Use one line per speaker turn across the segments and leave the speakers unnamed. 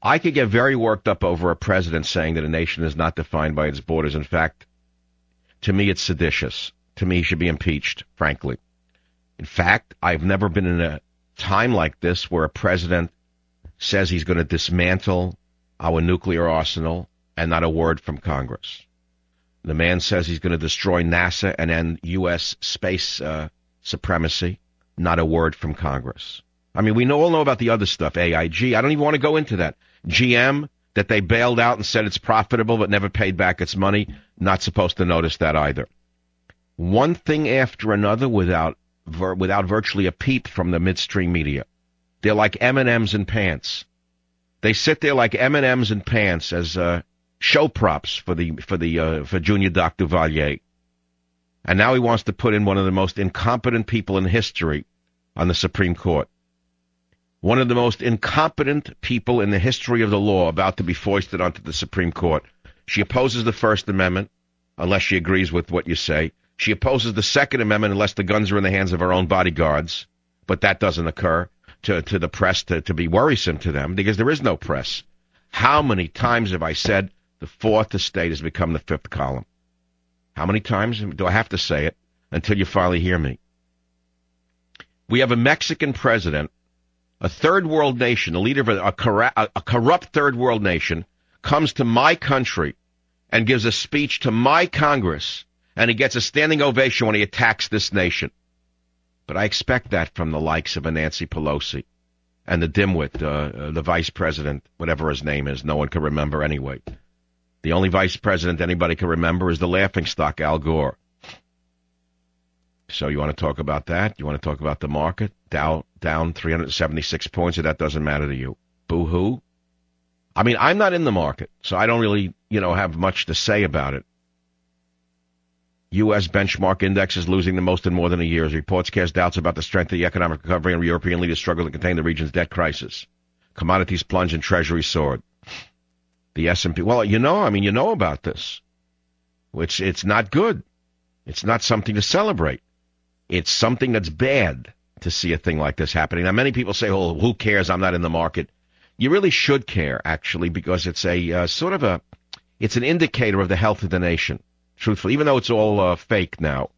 I could get very worked up over a president saying that a nation is not defined by its borders. In fact, to me, it's seditious. To me, he should be impeached, frankly. In fact, I've never been in a time like this where a president says he's going to dismantle our nuclear arsenal and not a word from Congress. The man says he's going to destroy NASA and end U.S. space supremacy, not a word from Congress. I mean, we all know about the other stuff, AIG. I don't even want to go into that. GM, that they bailed out and said it's profitable but never paid back its money, not supposed to notice that either. One thing after another without virtually a peep from the midstream media. They're like M&Ms in pants. They sit there like M&Ms in pants as show props for Junior Doc Duvalier. And now he wants to put in one of the most incompetent people in history on the Supreme Court. One of the most incompetent people in the history of the law about to be foisted onto the Supreme Court. She opposes the First Amendment, unless she agrees with what you say. She opposes the Second Amendment unless the guns are in the hands of her own bodyguards. But that doesn't occur to the press to be worrisome to them, because there is no press. How many times have I said the fourth estate has become the fifth column? How many times do I have to say it until you finally hear me? We have a Mexican president, a third world nation, a leader of a corrupt third world nation, comes to my country and gives a speech to my Congress, and he gets a standing ovation when he attacks this nation. But I expect that from the likes of a Nancy Pelosi and the dimwit, the vice president, whatever his name is, no one can remember anyway. The only vice president anybody can remember is the laughingstock Al Gore. So you want to talk about that? You want to talk about the market? Dow down 376 points, or that doesn't matter to you? Boo-hoo? I mean, I'm not in the market, so I don't really, have much to say about it. U.S. benchmark index is losing the most in more than a year. As reports cast doubts about the strength of the economic recovery, and European leaders struggle to contain the region's debt crisis. Commodities plunged and Treasury soared. The S&P, well, you know about this. It's not good. It's not something to celebrate. It's something that's bad to see a thing like this happening. Now, many people say, oh, who cares? I'm not in the market. You really should care, actually, because it's it's an indicator of the health of the nation, truthfully, even though it's all fake now.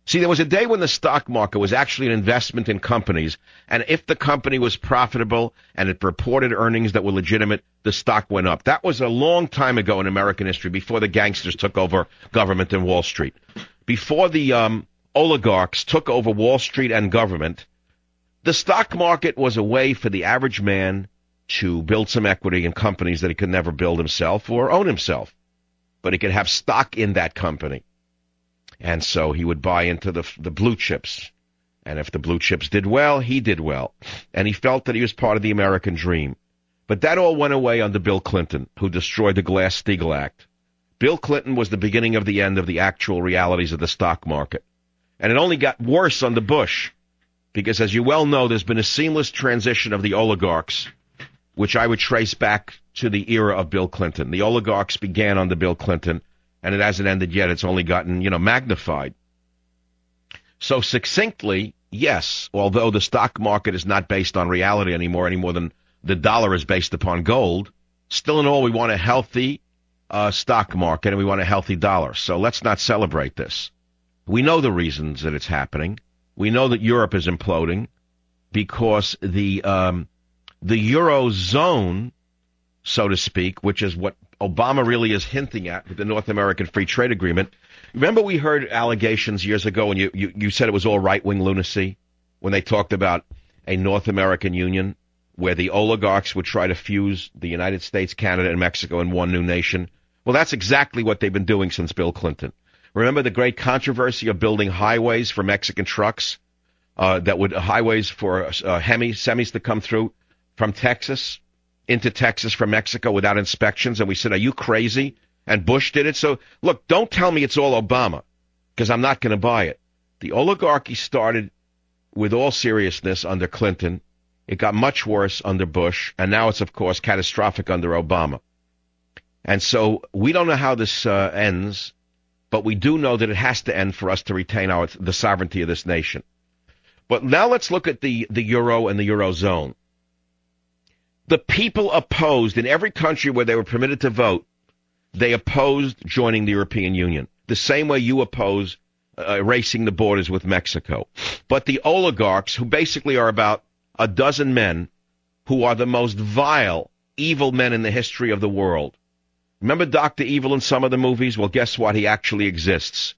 See, there was a day when the stock market was actually an investment in companies, and if the company was profitable and it reported earnings that were legitimate, the stock went up. That was a long time ago in American history, before the gangsters took over government and Wall Street. Before the oligarchs took over Wall Street and government, the stock market was a way for the average man to build some equity in companies that he could never build himself or own himself. But he could have stock in that company. And so he would buy into the blue chips. And if the blue chips did well, he did well. And he felt that he was part of the American dream. But that all went away under Bill Clinton, who destroyed the Glass-Steagall Act. Bill Clinton was the beginning of the end of the actual realities of the stock market. And it only got worse under Bush. Because as you well know, there's been a seamless transition of the oligarchs, which I would trace back to the era of Bill Clinton. The oligarchs began under Bill Clinton, and it hasn't ended yet. It's only gotten, magnified. So succinctly, yes, although the stock market is not based on reality any more than the dollar is based upon gold, still in all, we want a healthy stock market and we want a healthy dollar. So let's not celebrate this. We know the reasons that it's happening. We know that Europe is imploding because the Eurozone, so to speak, which is what Obama really is hinting at with the North American Free Trade Agreement. Remember we heard allegations years ago, and you said it was all right-wing lunacy when they talked about a North American Union where the oligarchs would try to fuse the United States, Canada, and Mexico in one new nation. Well, that's exactly what they've been doing since Bill Clinton. Remember the great controversy of building highways for Mexican trucks, highways for semis to come through from Texas into Texas from Mexico without inspections, and we said, are you crazy? And Bush did it. So, look, don't tell me it's all Obama, because I'm not going to buy it. The oligarchy started with all seriousness under Clinton. It got much worse under Bush, and now it's, of course, catastrophic under Obama. And so we don't know how this ends, but we do know that it has to end for us to retain the sovereignty of this nation. But now let's look at the euro and the Eurozone. The people opposed, in every country where they were permitted to vote, they opposed joining the European Union, the same way you oppose erasing the borders with Mexico. But the oligarchs, who basically are about a dozen men who are the most vile, evil men in the history of the world. Remember Dr. Evil in some of the movies? Well, guess what? He actually exists.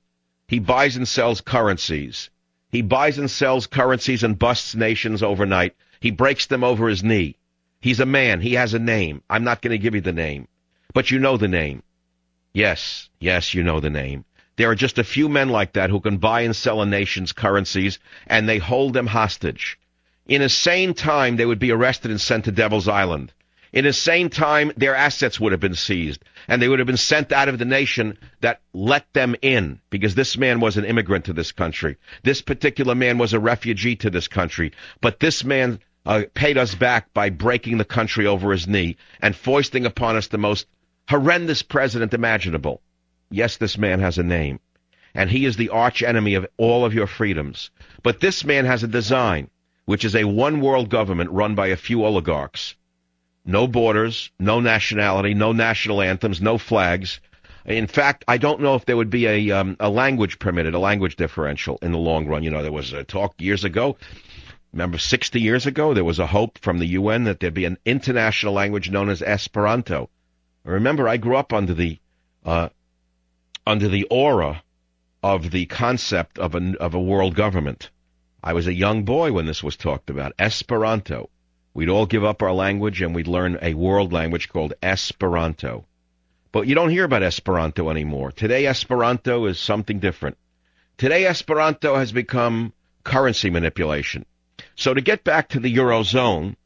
He buys and sells currencies. He buys and sells currencies and busts nations overnight. He breaks them over his knee. He's a man. He has a name. I'm not going to give you the name. But you know the name. Yes, you know the name. There are just a few men like that who can buy and sell a nation's currencies, and they hold them hostage. In a sane time, they would be arrested and sent to Devil's Island. In a sane time, their assets would have been seized, and they would have been sent out of the nation that let them in, because this man was an immigrant to this country. This particular man was a refugee to this country, but this man paid us back by breaking the country over his knee and foisting upon us the most horrendous president imaginable. Yes, this man has a name, and he is the arch enemy of all of your freedoms. But this man has a design, which is a one-world government run by a few oligarchs. No borders, no nationality, no national anthems, no flags. In fact, I don't know if there would be a language permitted, a language differential in the long run. You know, there was a talk years ago. Remember, 60 years ago, there was a hope from the UN that there'd be an international language known as Esperanto. Remember, I grew up under the aura of the concept of a world government. I was a young boy when this was talked about, Esperanto. We'd all give up our language and we'd learn a world language called Esperanto. But you don't hear about Esperanto anymore. Today, Esperanto is something different. Today, Esperanto has become currency manipulation. So to get back to the Eurozone,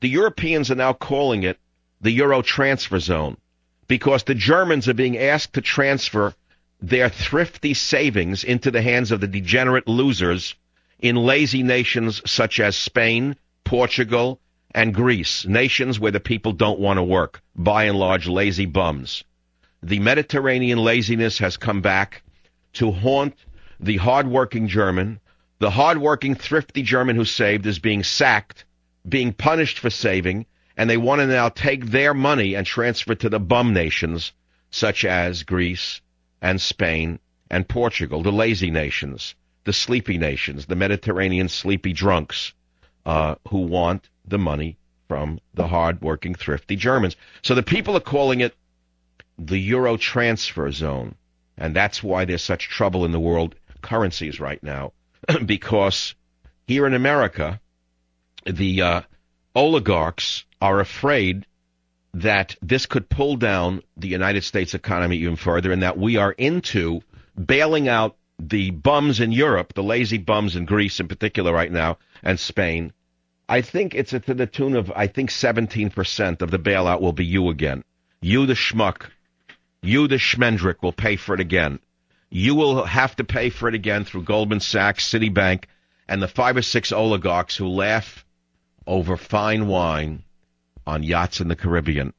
the Europeans are now calling it the Euro transfer zone because the Germans are being asked to transfer their thrifty savings into the hands of the degenerate losers in lazy nations such as Spain, Portugal, and Greece, nations where the people don't want to work, by and large lazy bums. The Mediterranean laziness has come back to haunt the hard-working German. The hard-working, thrifty German who saved is being sacked, being punished for saving, and they want to now take their money and transfer it to the bum nations such as Greece and Spain and Portugal, the lazy nations, the sleepy nations, the Mediterranean sleepy drunks who want the money from the hard-working, thrifty Germans. So the people are calling it the Euro transfer zone, and that's why there's such trouble in the world currencies right now, because here in America, the oligarchs are afraid that this could pull down the United States economy even further, and that we are into bailing out the bums in Europe, the lazy bums in Greece in particular right now, and Spain. I think it's to the tune of, 17% of the bailout will be you again. You, the schmuck. You, the schmendrick, will pay for it again. You will have to pay for it again through Goldman Sachs, Citibank, and the 5 or 6 oligarchs who laugh over fine wine on yachts in the Caribbean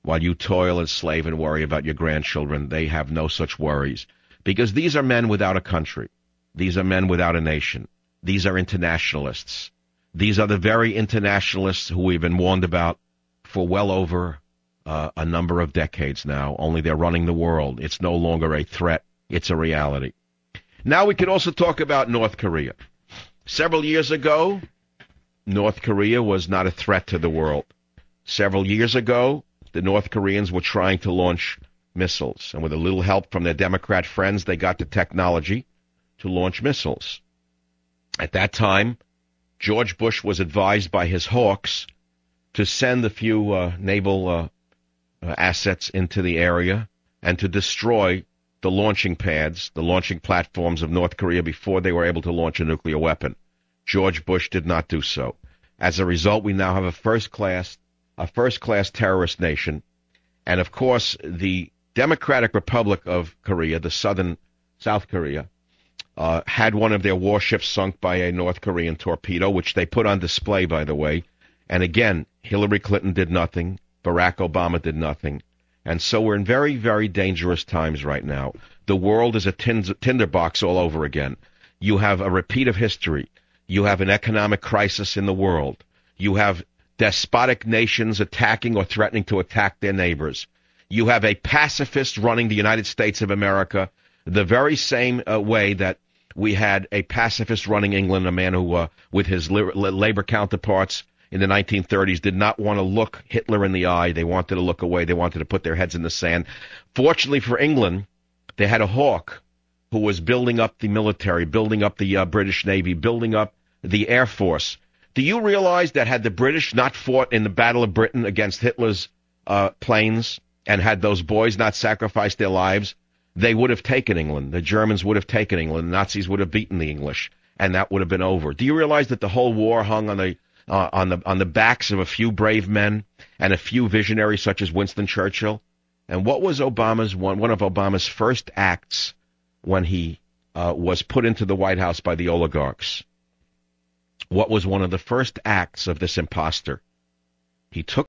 while you toil and slave and worry about your grandchildren. They have no such worries, because these are men without a country. These are men without a nation. These are internationalists. These are the very internationalists who we've been warned about for well over a number of decades now, only they're running the world. It's no longer a threat. It's a reality. Now we could also talk about North Korea. Several years ago, North Korea was not a threat to the world. Several years ago, the North Koreans were trying to launch missiles, and with a little help from their Democrat friends, they got the technology to launch missiles. At that time, George Bush was advised by his hawks to send a few naval assets into the area and to destroy the launching pads, the launching platforms of North Korea before they were able to launch a nuclear weapon. George Bush did not do so. As a result, we now have a first-class terrorist nation. And, of course, the Democratic Republic of Korea, the South Korea, had one of their warships sunk by a North Korean torpedo, which they put on display, by the way. And again, Hillary Clinton did nothing. Barack Obama did nothing. And so we're in very, very dangerous times right now. The world is a tinderbox all over again. You have a repeat of history. You have an economic crisis in the world. You have despotic nations attacking or threatening to attack their neighbors. You have a pacifist running the United States of America the very same way that we had a pacifist running England, a man who, with his labor counterparts in the 1930s, did not want to look Hitler in the eye. They wanted to look away. They wanted to put their heads in the sand. Fortunately for England, they had a hawk who was building up the military, building up the British Navy, building up the Air Force. Do you realize that had the British not fought in the Battle of Britain against Hitler's planes and had those boys not sacrificed their lives, they would have taken England. The Germans would have taken England. The Nazis would have beaten the English, and that would have been over. Do you realize that the whole war hung on the backs of a few brave men and a few visionaries such as Winston Churchill? And what was one of Obama's first acts when he was put into the White House by the oligarchs? What was one of the first acts of this imposter? He took